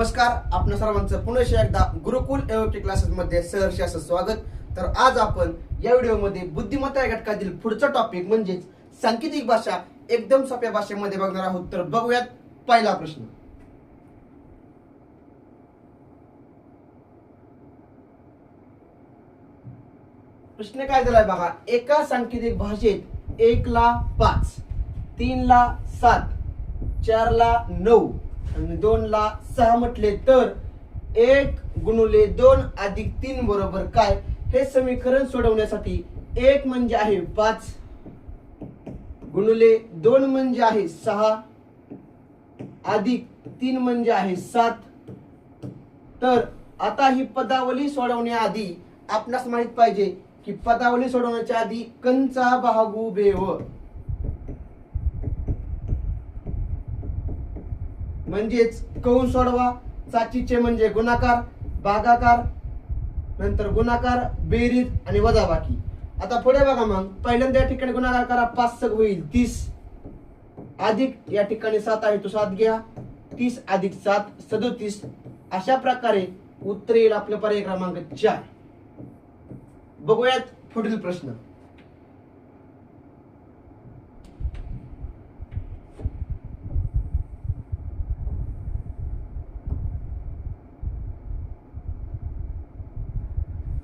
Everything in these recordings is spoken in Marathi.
नमस्कार, आपणा सर्वांचं पुन्हा एकदा गुरुकुल एओके क्लासेस मध्ये सहर्ष असं स्वागत। तर आज आपण या व्हिडिओमध्ये बुद्धिमत्ता या घटकातील पुढचा टॉपिक म्हणजे सांकेतिक भाषा एकदम सोप्या भाषेमध्ये बघणार आहोत। तर बघूयात पहिला प्रश्न। प्रश्न काय दिलाय बघा, एका सांकेतिक भाषेत 1 ला 5, 3 ला 7, 4 ला 9 आणि 2 ला 6 म्हटले तर 1 गुणिले 2 अधिक 3 बरोबर काय? हे समीकरण सोडवण्यासाठी 1 म्हणजे आहे 5 गुणिले 2 म्हणजे आहे 6 अधिक 3 म्हणजे आहे 7। तर आता ही पदावली सोडवण्याआधी आपणास माहित पाहिजे की पदावली सोडवण्याच्या आधी कंचा भागू बेव म्हणजेच कंस सोडवा, चाचीचे म्हणजे गुणाकार, भागाकार, नंतर गुणाकार, बेरीज आणि वजाबाकी। आता पुढे बघा, मग पहिल्यांदा या ठिकाणी गुणाकार करा, 5 सग होईल 30 अधिक या ठिकाणी 7 आहे तो 7 घ्या, 30 अधिक 7 37। अशा प्रकारे उत्तर येईल आपलं पर्याय क्रमांक 4। बघूयात पुढील प्रश्न।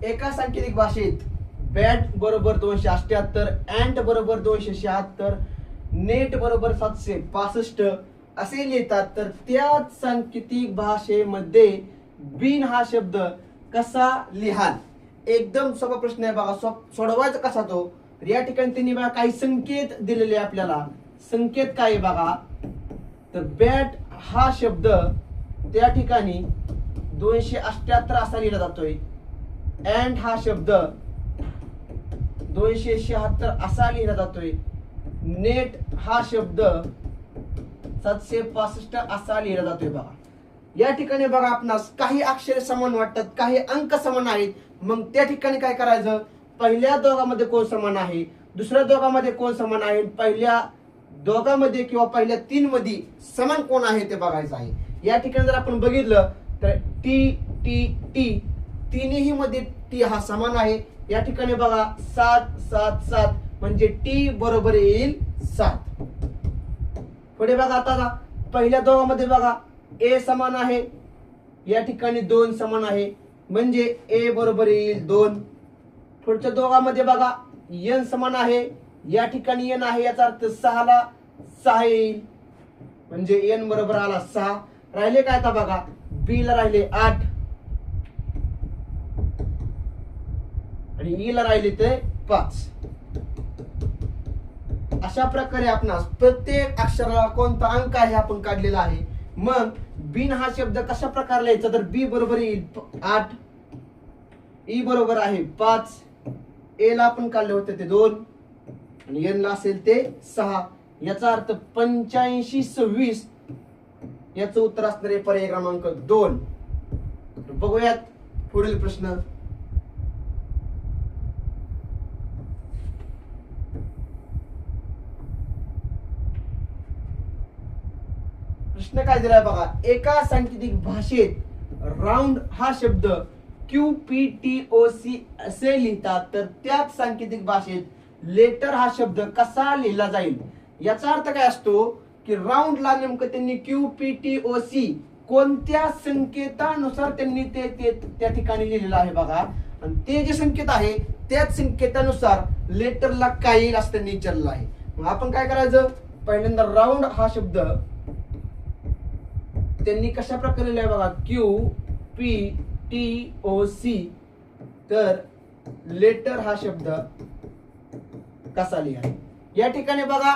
एका सांकेतिक भाषेत बॅट बरोबर 278, अँट बरोबर 276, नेट बरोबर 765 असे लिहितात। तर त्याच सांकेतिक भाषेमध्ये बिन हा शब्द कसा लिहाल? एकदम सोपा प्रश्न आहे बघा। सोडवायचा कसा तो? या ठिकाणी त्यांनी बघा काही संकेत दिलेले आपल्याला। संकेत काय आहे बघा, तर बॅट हा शब्द त्या ठिकाणी 278 असा लिहिला जातोय, अँट हा शब्द 276 असा लिहिला जातोय, नेट हा शब्द 765 असा लिहिला जातोय बघा। या ठिकाणी बघा आपणास काही अक्षरे समान वाटतात, काही अंक समान आहेत। मग त्या ठिकाणी काय करायचं? पहिल्या दोघांमध्ये कोण समान आहे, दुसऱ्या दोघांमध्ये कोण समान आहे, पहिल्या दोघांमध्ये किंवा पहिल्या 3 मध्ये समान कोण आहे ते बघायचं आहे। या ठिकाणी जर आपण बघितलं तर टी टी टी तिन्ही मध्ये टी हा समान आहे। या ठिकाणी बघा 7 7 7 म्हणजे टी बरोबर येईल 7। पुढे बघा, आता पहिल्या दोघांमध्ये बघा ए समान आहे, या ठिकाणी 2 समान आहे म्हणजे ए बरोबर येईल 2। पुढच्या दोघांमध्ये बघा एन समान आहे, या ठिकाणी एन आहे, याचा अर्थ 6 ला 6 येईल म्हणजे एन बरोबर आला 6। राहिले काय आता बघा, बी ला राहिले 8 आणि ई ला राहिले ते 5। अशा प्रकारे आपणास प्रत्येक अक्षराला कोणता अंक आहे आपण काढलेला आहे। मग बिन हा शब्द कशा प्रकारे लिहायचा? तर बी बरोबर येईल 8, ई बरोबर आहे 5, ए ला आपण काढले होते ते 2 आणि एन ला असेल ते 6। याचा अर्थ 85 26 याचं उत्तर असणार आहे पर्याय क्रमांक 2। बघूयात पुढील प्रश्न। प्रश्न काय दिलाय बघा, एका सांकेतिक भाषेत राऊंड हा शब्द QPTOC असे लिहितात, तर त्याच सांकेतिक भाषेत लेटर हा शब्द कसा लिहिला जाईल? याचा अर्थ काय असतो की राऊंडला नेमकं त्यांनी QPTOC कोणत्या संकेतानुसार त्यांनी ते त्या ठिकाणी लिहिलेलं आहे बघा, आणि ते जे संकेत आहे त्याच संकेतानुसार लेटरला काय येईल असं त्यांनी विचारलेलं आहे। मग आपण काय करायचं? पहिल्यांदा राऊंड हा शब्द त्यांनी कशा प्रकारे लिहिलाय बघा, QPTOC, तर लेटर हा शब्द कसा लिहाय? या ठिकाणी बघा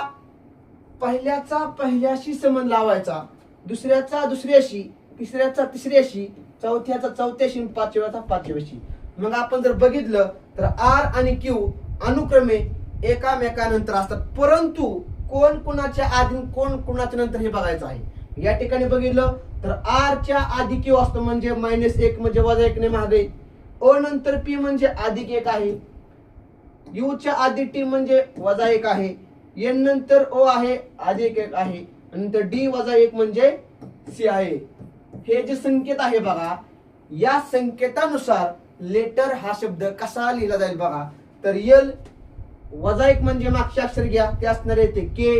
पहिल्याचा पहिल्याशी संबंध लावायचा, दुसऱ्याचा दुसऱ्याशी, तिसऱ्याचा तिसऱ्याशी, चौथ्याचा चौथ्याशी, पाचव्याचा पाचव्याशी। मग आपण जर बघितलं तर आर आणि क्यू अनुक्रमे एकामेकानंतर असतात, परंतु कोण कुणाच्या आधी कोण कुणाच्या नंतर हे बघायचं आहे। या ठिकाणी बघितलं तर आर च्या आधी क्यू असतो म्हणजे -1 म्हणजे -1 ने मागे, ओ नंतर पी म्हणजे +1 आहे, यू च्या आधी टी म्हणजे -1 आहे, एन नंतर ओ आहे +1 आहे, नंतर डी -1 म्हणजे सी आहे। हे जे संकेत आहे बघा, या संकेतानुसार लेटर हा शब्द कसा लिहिला जाईल बघा. तर यल वजा एक म्हणजे मागचे अक्षर घ्या, ते असणार आहे ते के,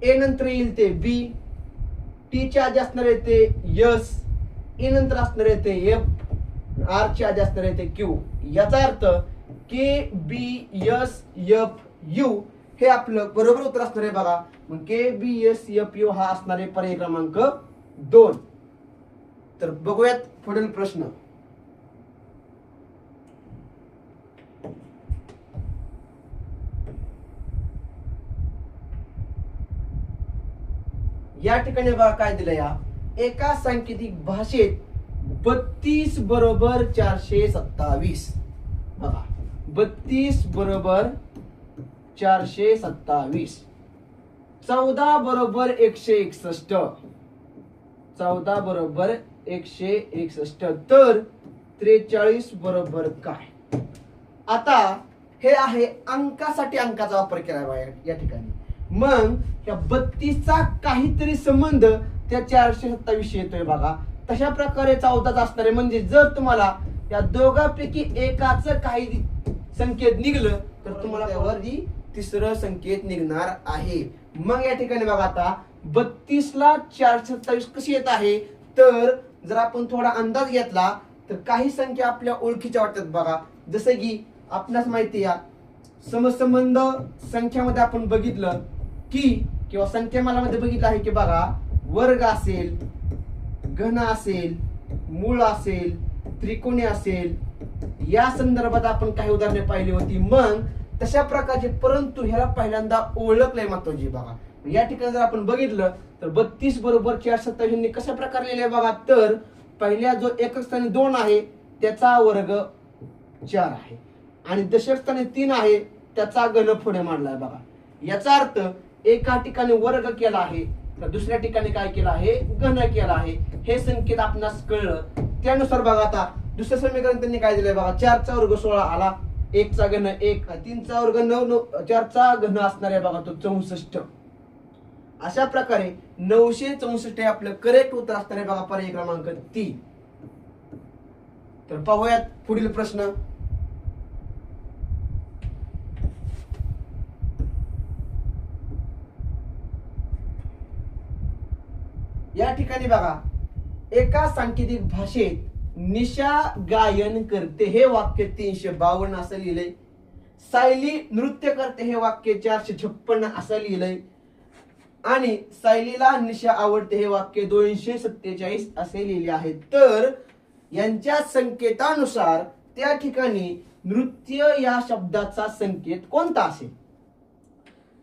ए नंतर येईल ते बी, टी च्या आधी असणार आहे ते यस, ए नंतर असणार आहे ते एफ, आर च्या आधी असणार आहे ते क्यू. याचा अर्थ के बी एस एफ यू हे आपलं बरोबर उत्तर असणार आहे बघा. मग के बी एस एफ यू हा असणार आहे पर्याय क्रमांक 2. तर बघूयात पुढील प्रश्न. या ठिकाणी बघा काय दिलं, या एका सांकेतिक भाषेत 32 बरोबर 427. बघा 32 बरोबर 427, 14 बरोबर 161, 14 बरोबर 161, तर 43 बरोबर काय. आता हे आहे अंकासाठी अंकाचा वापर केला बघा या ठिकाणी. मग या 32चा काहीतरी संबंध त्या 427 येतोय बघा. तशा प्रकारे 14 असणार आहे. म्हणजे जर तुम्हाला या दोघांपैकी एकाच काही संकेत निघलं तर तुम्हाला त्यावरती तिसरं संकेत निघणार आहे. मग या ठिकाणी बघा आता 32 ला 427 कशी येत आहे, तर जर आपण थोडा अंदाज घेतला तर काही संख्या आपल्या ओळखीच्या वाटतात बघा. जसं की आपणास माहिती आहे समसंबंध संख्यामध्ये आपण बघितलं की, किंवा संख्यामालामध्ये बघितलं आहे की बघा, वर्ग असेल, घन असेल, मूळ असेल, त्रिकोणी असेल, या संदर्भात आपण काही उदाहरणे पाहिली होती. मग तशा प्रकारचे, परंतु ह्याला पहिल्यांदा ओळख लय महत्वाची बघा. या ठिकाणी जर आपण बघितलं तर 32 बरोबर 427 कशा प्रकारे लिहिले बघा. तर पहिल्या जो एकक स्थानी 2 आहे त्याचा वर्ग 4 आहे, आणि दशक स्थानी 3 आहे त्याचा घन पुढे मांडलाय बघा. याचा अर्थ एका ठिकाणी वर्ग केला आहे तर दुसऱ्या ठिकाणी काय केलं आहे, घन केला आहे. हे संकेत आपणास कळलं. त्यानुसार बघा आता दुसरं समीकरण त्यांनी काय दिलंय बघा. 4 चा वर्ग 16 आला, 1 चा घन 1, 3 चा वर्ग 9, 4 चा घन असणार आहे बघा तो 64. अशा प्रकारे 964 हे आपलं करेक्ट उत्तर असणार आहे बघा पर्याय क्रमांक 3. तर पाहूयात पुढील प्रश्न. या ठिकाणी बघा एका सांकेतिक भाषेत निशा गायन करते हे वाक्य 352 असं लिहिलंय. सायली नृत्य करते हे वाक्य 456 असं लिहिलंय. आणि सायलीला निशा आवडते हे वाक्य 247 असे लिहिले आहे. तर यांच्या संकेतानुसार त्या ठिकाणी नृत्य या शब्दाचा संकेत कोणता असेल.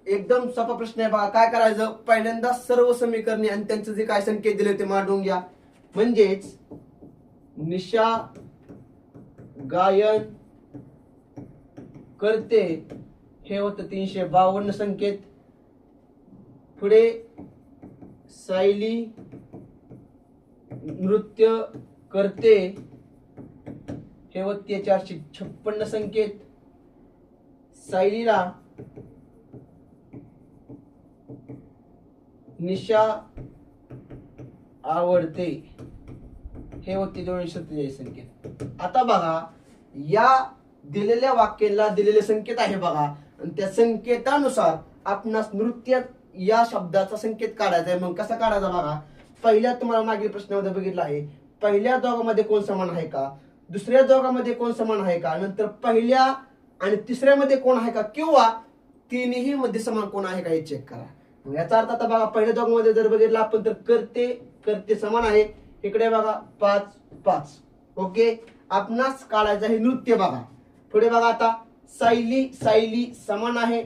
एकदम सोपा प्रश्न आहे बघा. काय करायचं, पहिल्यांदा सर्व समीकरणे आणि त्यांचे जे काय संकेत दिले ते मांडून घ्या. म्हणजेच निशा गायन करते हे होतं 352 संकेत. पुढे सायली नृत्य करते हे होते 456 संकेत. सायलीला निशा आवडते हे होते 247 संकेत. आता बघा या दिलेल्या वाक्याला दिलेले संकेत आहे बघा, आणि त्या संकेतानुसार आपणास नृत्य या शब्दाचा संकेत काढायचा आहे. मग कसा काढायचा बघा. पहिल्या तुम्हाला मागील प्रश्नामध्ये बघितलं आहे, पहिल्या दोघांमध्ये कोण समान आहे का, दुसऱ्या दोघांमध्ये कोण समान आहे का, नंतर पहिल्या आणि तिसऱ्यामध्ये कोण आहे का, किंवा तिन्ही मध्ये समान कोण आहे का हे चेक करा. याचा अर्थ आता बघा पहिल्या दोघांमध्ये जर बघितलं आपण तर करते करते समान आहे. इकडे बघा 5 5. ओके, आपणास काढायचं आहे नृत्य बघा. पुढे बघा आता सायली सायली समान आहे.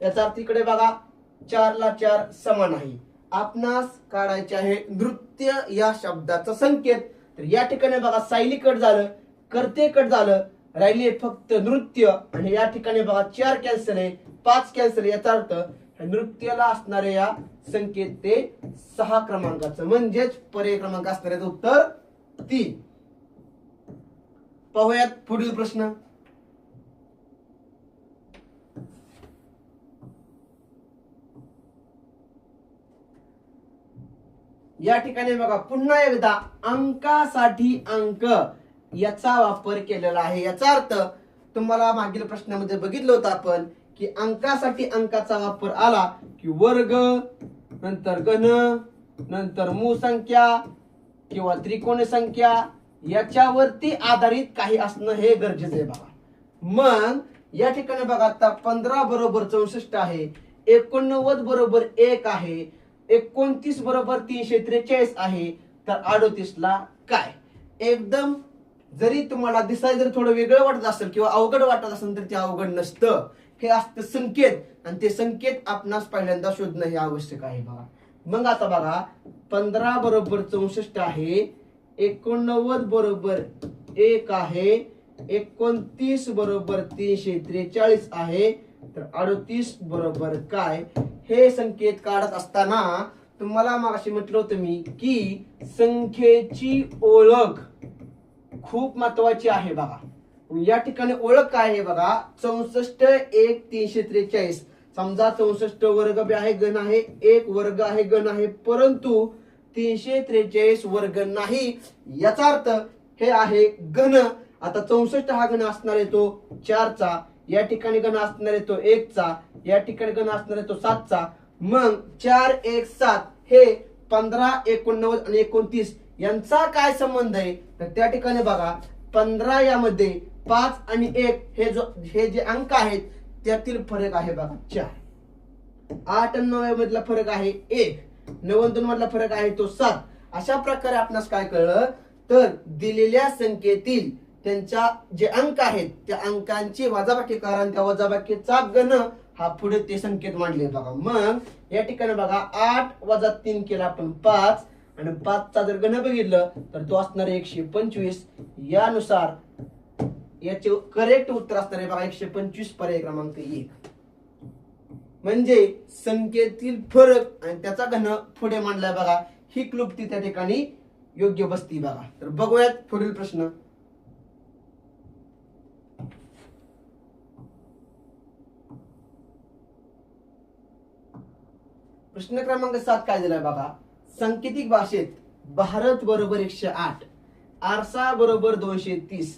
याचा अर्थ इकडे बघा 4 ला 4 समान आहे. आपणास काढायचे आहे नृत्य या शब्दाचा संकेत. तर या ठिकाणी बघा सायली कट झालं, करते कट झालं, राहिले फक्त नृत्य. आणि या ठिकाणी बघा 4 कॅन्सल आहे, 5 कॅन्सल. याचा अर्थ नृत्याला असणारे या संकेत ते 6 क्रमांकाचं, म्हणजेच पर्याय क्रमांक असणारे उत्तर 3. पाहूयात पुढील प्रश्न. या ठिकाणी बघा पुन्हा एकदा अंकासाठी अंक याचा वापर केलेला आहे. याचा अर्थ तुम्हाला मागील प्रश्नामध्ये बघितलं होतं आपण की अंकासाठी अंकाचा वापर आला की वर्ग, नंतर घन, नंतर मूळ संख्या किंवा त्रिकोणी संख्या याच्यावरती आधारित काही असणं हे गरजेचं आहे बघा. मग या ठिकाणी बघा आता 15 बरोबर 64 आहे, 89 बरोबर 1 आहे, 29 बरोबर 343 आहे, तर 38 ला काय? एकदम जरी तुम्हाला दिसायला जर थोडं वेगळं वाटत असेल किंवा अवघड वाटत असेल तर ते अवघड नसतं. हे असतं संकेत आणि ते संकेत आपणास पहिल्यांदा शोधणं हे आवश्यक आहे बघा. मग आता बघा 15 बरोबर 64 आहे, 89 बरोबर 1 आहे, 29 बरोबर 343 आहे, तर 38 बरोबर काय? हे संकेत काढत असताना तुम्हाला मागाशी म्हटलं होतं मी की संख्येची ओळख खूप महत्वाची आहे बघा. या ठिकाणी ओळख काय आहे बघा, 64 1 343. समजा 64 वर्ग बी आहे, घन आहे, 1 वर्ग आहे, घन आहे, परंतु 343 वर्ग नाही. याचा अर्थ हे आहे घन. आता 64 हा घन असणार आहे तो 4 चा, या ठिकाणी घन असणार आहे तो 1 चा, या ठिकाणी घन असणार आहे तो 7 चा. मग 4 1 7 हे 15 89 आणि 29 यांचा काय संबंध आहे? तर त्या ठिकाणी बघा 15 यामध्ये 5 आणि 1 हे जे अंक आहेत त्यातील फरक आहे बघा 4. 8 आणि 9 मधला फरक आहे 1, 9 आणि 2 मधला फरक आहे तो 7. अशा प्रकारे आपणास काय कळलं तर दिलेल्या संख्येतील त्यांच्या जे अंक आहेत त्या अंकांची वजाबाकी करा आणि त्या वजाबाकीचा घन हा पुढे ते संकेत मांडले बघा. मग या ठिकाणी बघा 8 वजा 3 केला आपण 5 आणि 5 चा जर घन बघितलं तर तो असणार 125. यानुसार याचे करेक्ट उत्तर असणार आहे बघा 125, पर्याय क्रमांक 1. म्हणजे संख्येतील फरक आणि त्याचा घन पुढे मांडलाय बघा. ही क्लुप्ती त्या ठिकाणी योग्य बसती बघा. तर बघूयात पुढील प्रश्न. प्रश्न क्रमांक 7 काय दिलाय बघा, सांकेतिक भाषेत भारत बरोबर 108, आरसा बरोबर 230,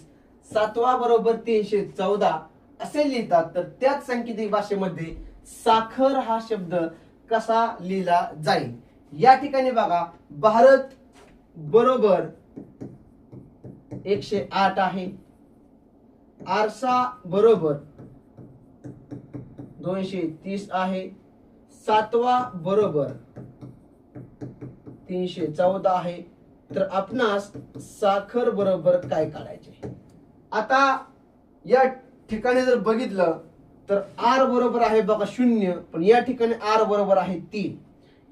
सातवा बरोबर 314 असे लिहितात. तर त्याच सांकेतिक भाषेमध्ये साखर हा शब्द कसा लिहिला जाईल? या ठिकाणी बघा भारत बरोबर 108 आहे, आरसा बरोबर 230 आहे, सातवा बरोबर 314 आहे. तर आपणास साखर बरोबर काय काढायचे? आता या ठिकाणी जर बघितलं तर आर बरोबर आहे बघा 0, पण या ठिकाणी आर बरोबर आहे 3.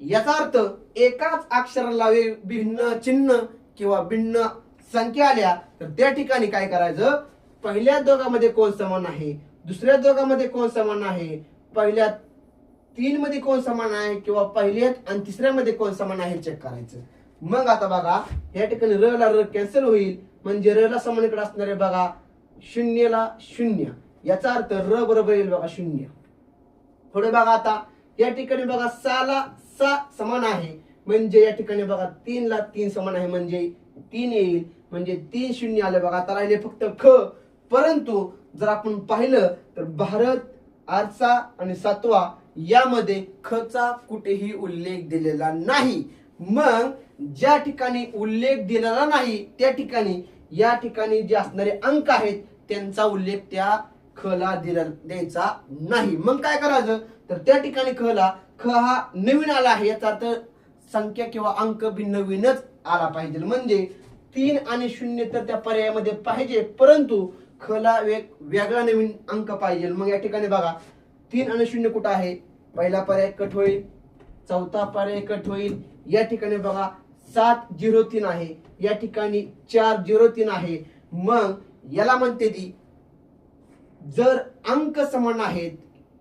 याचा अर्थ एकाच अक्षराला भिन्न चिन्ह किंवा भिन्न संख्या आल्या तर त्या ठिकाणी काय करायचं, पहिल्या दोघांमध्ये कोण समान आहे, दुसऱ्या दोघांमध्ये कोण समान आहे, पहिल्या 3 मध्ये कोण समान आहे किंवा पहिल्यात आणि तिसऱ्यामध्ये कोण समान आहे चेक करायचं. मग आता बघा या ठिकाणी र ला र कॅन्सल होईल, म्हणजे र ला समान इकडे असणार आहे बघा 0 ला 0. याचा अर्थ र बरोबर येईल बघा 0. पुढे बघा आता या ठिकाणी बघा 6 ला 6 समान आहे, म्हणजे या ठिकाणी बघा 3 ला 3 समान आहे म्हणजे 3 येईल, म्हणजे 3 0 आले बघा. आता राहिले फक्त ख. परंतु जर आपण पाहिलं तर भारत, आरसा आणि सातवा यामध्ये ख चा कुठेही उल्लेख दिलेला नाही. मग ज्या ठिकाणी उल्लेख दिलेला नाही त्या ठिकाणी या ठिकाणी जे असणारे अंक आहेत त्यांचा उल्लेख त्या ख ला द्यायचा नाही. मग काय करायचं तर त्या ठिकाणी ख हा नवीन आला आहे, याचा अर्थ संख्या किंवा अंक बी नवीनच आला पाहिजे. म्हणजे 3 आणि 0 तर त्या पर्यायामध्ये पाहिजे, परंतु ख ला वेगळा नवीन अंक पाहिजे. मग या ठिकाणी बघा 3 आणि 0 कुठं आहे, पहिला पर्याय कट होईल, चौथा पर्याय कट होईल. या ठिकाणी बघा 703 आहे, या ठिकाणी 403 आहे. मग याला म्हणते ती जर अंक समान आहेत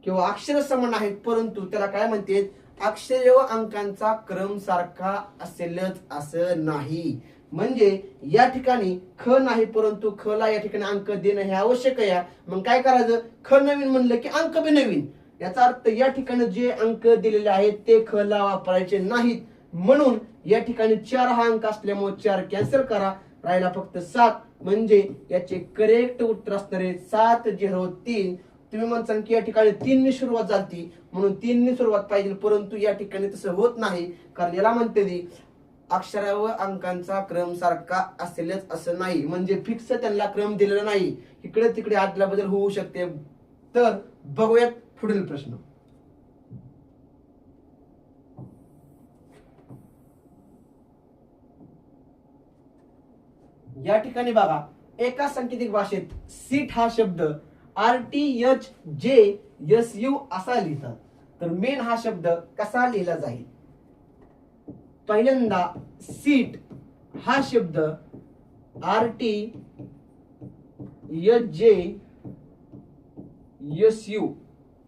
किंवा अक्षर समान आहेत, परंतु त्याला काय म्हणते, अक्षर व अंकांचा क्रम सारखा असेलच असं नाही. म्हणजे या ठिकाणी ख नाही परंतु ख ला या ठिकाणी अंक देणं हे आवश्यक आहे. मग काय करायचं, ख नवीन म्हणलं की अंक बी नवीन. याचा अर्थ या ठिकाणी जे अंक दिलेले आहेत ते ख ला वापरायचे नाहीत. म्हणून या ठिकाणी 4 हा अंक असल्यामुळे 4 कॅन्सल करा, राहिला फक्त 7. म्हणजे याचे करेक्ट उत्तर असणारे 703. तुम्ही म्हणता की या ठिकाणी 3 ने सुरुवात झाली म्हणून 3 ने सुरुवात पाहिजे, परंतु या ठिकाणी तसं होत नाही, कारण याला म्हणते ती अक्षरावर अंकांचा क्रम सारखा असेलच असं नाही, म्हणजे फिक्स त्यांना क्रम दिलेला नाही, इकडे तिकडे आदला बदल होऊ शकते. तर बघूयात पुढील प्रश्न. या ठिकाणी बघा, एका सांकेतिक भाषेत सीट हा शब्द RTHJSU असा लिहितात, तर मेन हा शब्द कसा लिहिला जाईल? पहिल्यांदा सीट हा शब्द RTHJSU,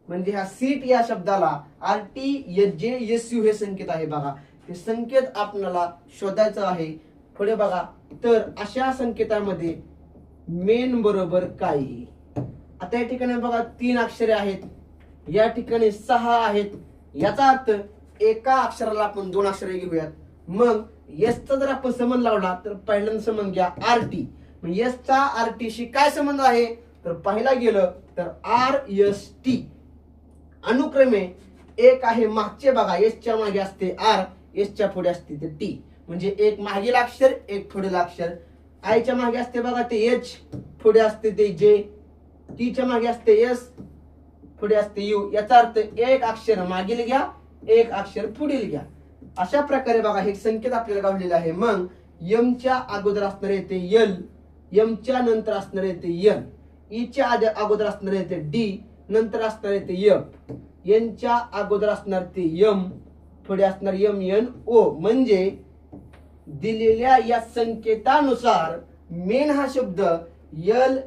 म्हणजे ह्या सीट या शब्दाला RTHJSU हे संकेत आहे बघा, हे संकेत आपल्याला शोधायचं आहे. पुढे बघा, तर अशा संकेतामध्ये मेन बरोबर काय? आता या ठिकाणी बघा 3 अक्षरे आहेत, या ठिकाणी 6 आहेत, याचा अर्थ एका अक्षराला आपण 2 अक्षरे घेऊयात. मग एसचा जर आपण संबंध लावला तर पहिल्यांदा संबंध घ्या RT. मग एसचा RT शी काय संबंध आहे? तर पहिला गेलं तर RST. अनुक्रमे एक आहे मागचे बघा, एसच्या मागे असते R, एसच्या पुढे असते ते T, म्हणजे एक मागील अक्षर एक पुढील अक्षर. आयच्या मागे असते बघा ते H, पुढे असते ते J, टीच्या मागे असते S, पुढे असते U. याचा अर्थ एक अक्षर मागील घ्या, एक अक्षर पुढील घ्या. अशा प्रकारे बघा हे संकेत आपल्याला गावलेले आहे. मग यमच्या अगोदर असणार येते L, यमच्या नंतर असणार येते N, ईच्या अगोदर असणार येते D, नंतर असणार येते F, यांच्या अगोदर असणार ते M, पुढे असणार MNO. म्हणजे दिलेल्या या संकेतानुसार मेन हा शब्द LNDFMO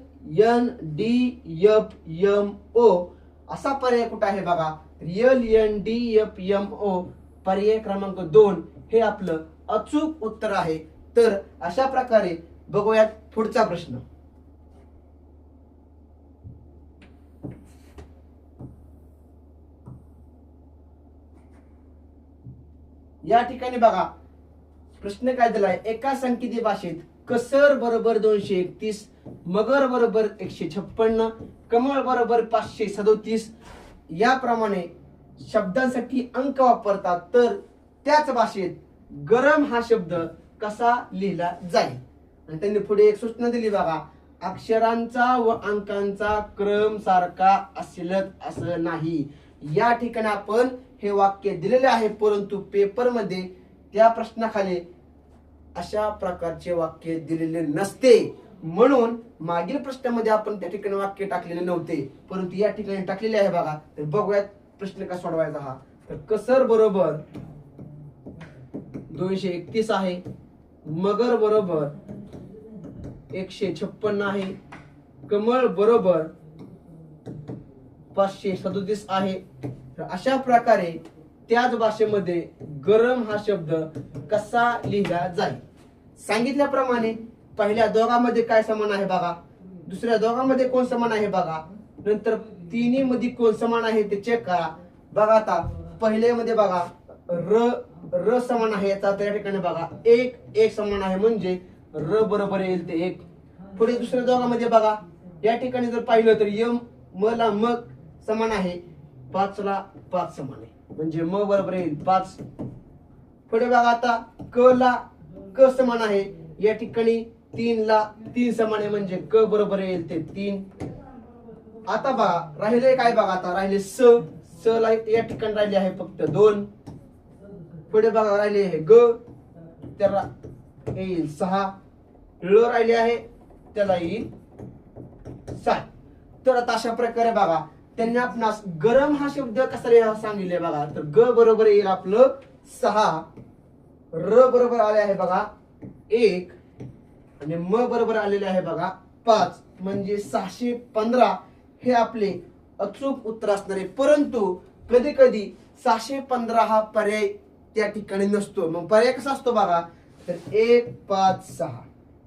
असा पर्याय कुठे आहे बघा? LNDFMO पर्याय क्रमांक 2 हे आपलं अचूक उत्तर आहे. तर अशा प्रकारे बघूयात पुढचा प्रश्न. या ठिकाणी बघा प्रश्न काय दिलाय? एका सांकेतिक भाषेत कसर बरोबर 231, मगर बरोबर 156, कमळ बरोबर 537 याप्रमाणे शब्दांसाठी अंक वापरतात, तर त्याच भाषेत गरम हा शब्द कसा लिहिला जाईल? आणि त्यांनी पुढे एक सूचना दिली बघा, अक्षरांचा व अंकांचा क्रम सारखा असेलच असं नाही. या ठिकाणी आपण हे वाक्य दिलेले आहे, परंतु पेपर मध्ये त्या प्रश्नाखाली अशा प्रकारचे वाक्य दिलेले नसते, म्हणून मागील प्रश्नामध्ये आपण त्या ठिकाणी वाक्य टाकलेले नव्हते, परंतु या ठिकाणी टाकलेले आहे बघा. तर बघूयात प्रश्न कसा सोडवायचा हा. तर कसर बरोबर 231 आहे, मगर बरोबर 156 आहे, कमळ बरोबर 537 आहे. तर अशा प्रकारे त्याच भाषेमध्ये गरम हा शब्द कसा लिहिला जाईल? सांगितल्याप्रमाणे पहिल्या दोघांमध्ये काय समान आहे बघा, दुसऱ्या दोघांमध्ये कोण समान आहे बघा, नंतर तिन्ही मध्ये कोण समान आहे ते चेक करा. बघा आता पहिल्यामध्ये बघा र समान आहे, याचा त्या ठिकाणी बघा एक समान आहे, म्हणजे र बरोबर येईल ते 1. पुढे दुसऱ्या दोघांमध्ये बघा, या ठिकाणी जर पाहिलं तर यम म ला मग समान आहे, 5 ला 5 समान आहे, म्हणजे म बरोबर येईल 5. पुढे बघा आता क ला क समान आहे, या ठिकाणी 3 ला 3 समान आहे, म्हणजे क बरोबर येईल ते 3. आता बघा राहिले काय बघा, आता राहिले स ला या ठिकाणी राहिले आहे फक्त 2. पुढे बघा राहिले आहे ग, त्याला येईल 6. ळ राहिले आहे, त्याला येईल 7. तर आता अशा प्रकारे बघा त्यांनी आपणास गरम हा शब्द कसा लिहावा सांगितले बघा. तर ग बरोबर येईल आपलं 6, र बरोबर आले आहे बघा 1 आणि म बरोबर आलेले आहे बघा 5, म्हणजे 615 हे आपले अचूक उत्तर असणार आहे. परंतु कधी कधी 615 हा पर्याय त्या ठिकाणी नसतो. मग पर्याय कसा असतो बघा, तर 1 5 6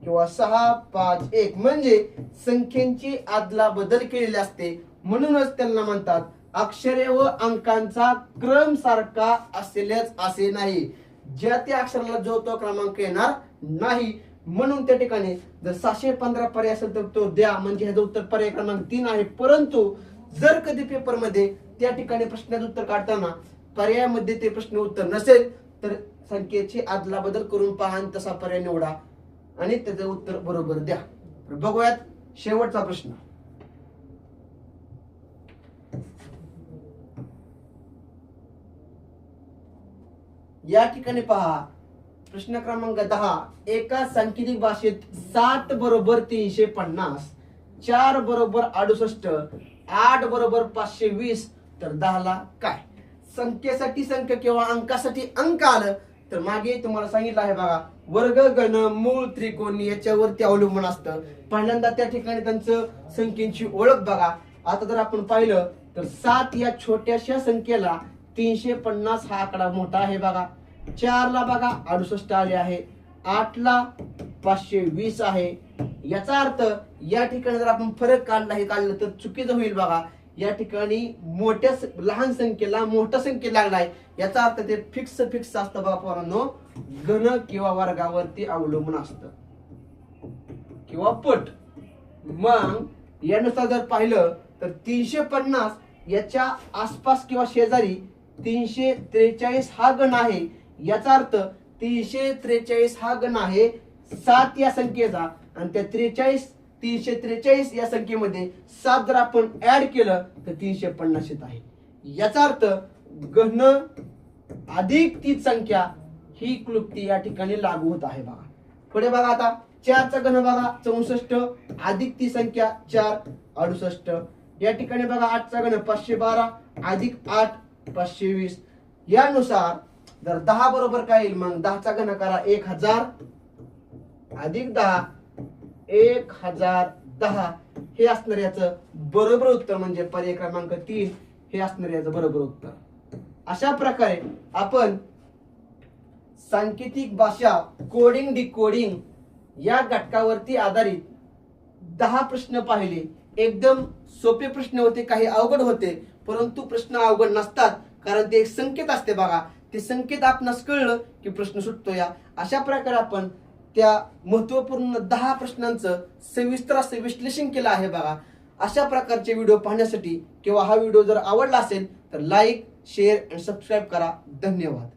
किंवा 6 5 1, म्हणजे संख्येची आदला बदल केलेली असते, म्हणूनच त्यांना म्हणतात अक्षरे व अंकांचा क्रम सारखा असेलच असे नाही. ज्या त्या अक्षराला जो तो क्रमांक येणार नाही. म्हणून त्या ठिकाणी जर 615 पर्याय असेल तर तो द्या, म्हणजे ह्याचं उत्तर पर्याय क्रमांक 3 आहे. परंतु जर कधी पेपरमध्ये त्या ठिकाणी प्रश्नाचं उत्तर काढताना पर्यायामध्ये ते प्रश्न उत्तर नसेल तर संख्येची आदला बदल करून पहा आणि तसा पर्याय निवडा आणि त्याचं उत्तर बरोबर द्या. बघूयात शेवटचा प्रश्न. या ठिकाणी पहा प्रश्न क्रमांक 10. एका सांकेतिक भाषेत 7 बरोबर 350, 4 बरोबर 68, 8 बरोबर 520 तर 10 ला काय? संख्येसाठी संख्या किंवा अंकासाठी अंक आलं तर मागे तुम्हाला सांगितलं आहे बघा, वर्ग घन मूळ त्रिकोणी याच्यावरती अवलंबून असतं. पहिल्यांदा त्या ठिकाणी त्यांचं संख्येची ओळख बघा. आता जर आपण पाहिलं तर 7 या छोट्याशा संख्येला 350 हा आकडा मोठा आहे बघा. 4 ला बघा 68 आले आहे, 8 ला 520 आहे. याचा अर्थ या ठिकाणी जर आपण फरक काढलं तर चुकीचं होईल बघा. या ठिकाणी लहान संख्येला मोठा संख्या लागलाय, याचा अर्थ ते फिक्स असतं बघा पोरांनो. घन किंवा वर्गावरती अवलंबून असतं किंवा पट. मग यानुसार जर पाहिलं तर 350 याच्या आसपास किंवा शेजारी 343 हा गण आहे. याचा अर्थ 343 हा गण आहे 7 या संख्येचा, आणि त्या 343 या संख्येमध्ये 7 जर आपण ऍड केलं तर 350 येत आहे. याचा अर्थ घन अधिक ती संख्या ही क्लुप्ती या ठिकाणी लागू होत आहे बघा. पुढे बघा आता 4 चा घन बघा 64 अधिक ती संख्या 4 68. या ठिकाणी बघा 8 चा घन 512 अधिक 8 520. यानुसार जर 10 बरोबर काय येईल, मग 10 चा घन करा 1000 अधिक 10 1010 हे असणार याचं बरोबर उत्तर, म्हणजे पर्याय क्रमांक 3 हे असणार याचं बरोबर उत्तर. अशा प्रकारे आपण सांकेतिक भाषा कोडिंग डिकोडिंग या घटकावरती आधारित 10 प्रश्न पाहिले. एकदम सोपे प्रश्न होते, काही अवघड होते, परंतु प्रश्न अवघड नसतात कारण ते एक संकेत असते बघा. ते संकेत आपणास कळलं की प्रश्न सुटतो. या अशा प्रकारे आपण त्या महत्वपूर्ण 10 प्रश्नांचं सविस्तर असं विश्लेषण केलं आहे बघा. अशा प्रकारचे व्हिडिओ पाहण्यासाठी किंवा हा व्हिडिओ जर आवडला असेल तर लाईक शेअर आणि सबस्क्राईब करा. धन्यवाद.